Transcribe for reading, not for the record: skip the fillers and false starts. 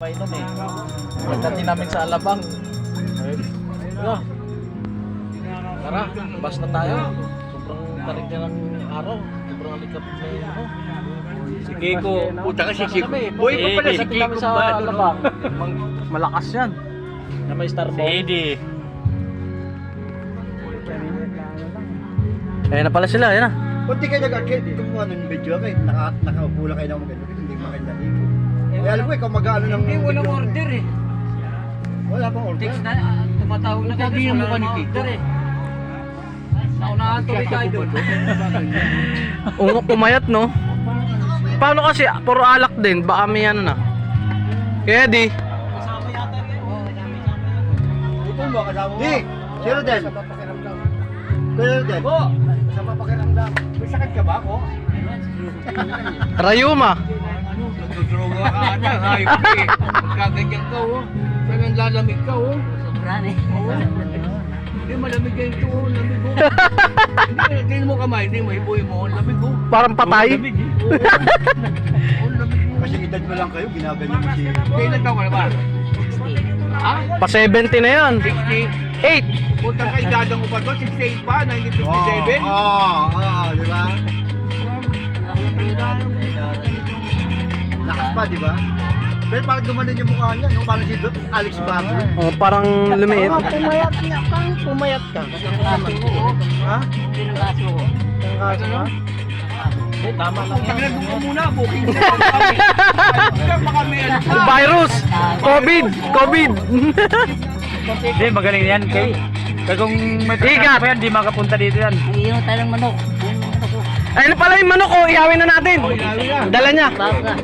Painom eh. Pagdating namin sa Alabang. Ano? Tara, bus na tayo. Sobrang tarik na ng araw. Sobrang alikap na yun, ano. Si Kiko, puta ka si Kiko. Boy pa pala si sa Kiko sa ba? Alabang. Malakas yan. Na may Si Starbucks. Eddie. Ayan na pala sila, ayan na. Kunti kayo nag-arcade, kumuha ng video kayo, nakaupo lang kayo ng maganda, hindi maganda ligo. Eh, alam ko, ikaw mag-ano ng... Hindi, walang order eh. Wala pang order. Text na, tumatawag na kayo. Yung mukha ni Kiko. Naunahan tuloy tayo doon. Pumayat, no? Paano kasi, puro alak din, baka may ano na. Kaya di. Ito mo, kasama mo. Di, zero din. Zero din. Sa papakiramdam. May sakit ka ba ako? Rayuma. Nagdudroga ka na, hayop ka eh. Magkaganyan ka oh. Parang lalamig ka oh. Sobrang eh. Oo. Hindi malamig ka ito oh, lamig oh. Hindi mo kamay, hindi mo ibuhay mo, lamig oh. Parang patay. Lamig eh. Oo, lamig mo. Kasi edad mo lang kayo, ginaganyan mo si... Kailan taon ka na ba? Ha? Pa 70 na yan. 60? 8. Punta ka idadang mo pa to, 68 pa, 1957? Di ba? Lakas pa, di ba? Pero parang gumanon yung mukha niya, no? Parang si Alex Bago. Oh, parang lumiit. Pumayat niya, parang pumayat ka. Ha? Pinangkaso ko. Kaso mo? Tama lang yan. Tagal mo muna, booking mo. Baka may ano pa. Virus. COVID. Hindi, magaling yan, Kay. Kung may Igat. pa yan, di makapunta dito yan. Iyon tayo ng manok. Ayun ng manok ko. Ayun pala yung manok, oh. Ihawin na natin. Dala niya. Bago ka.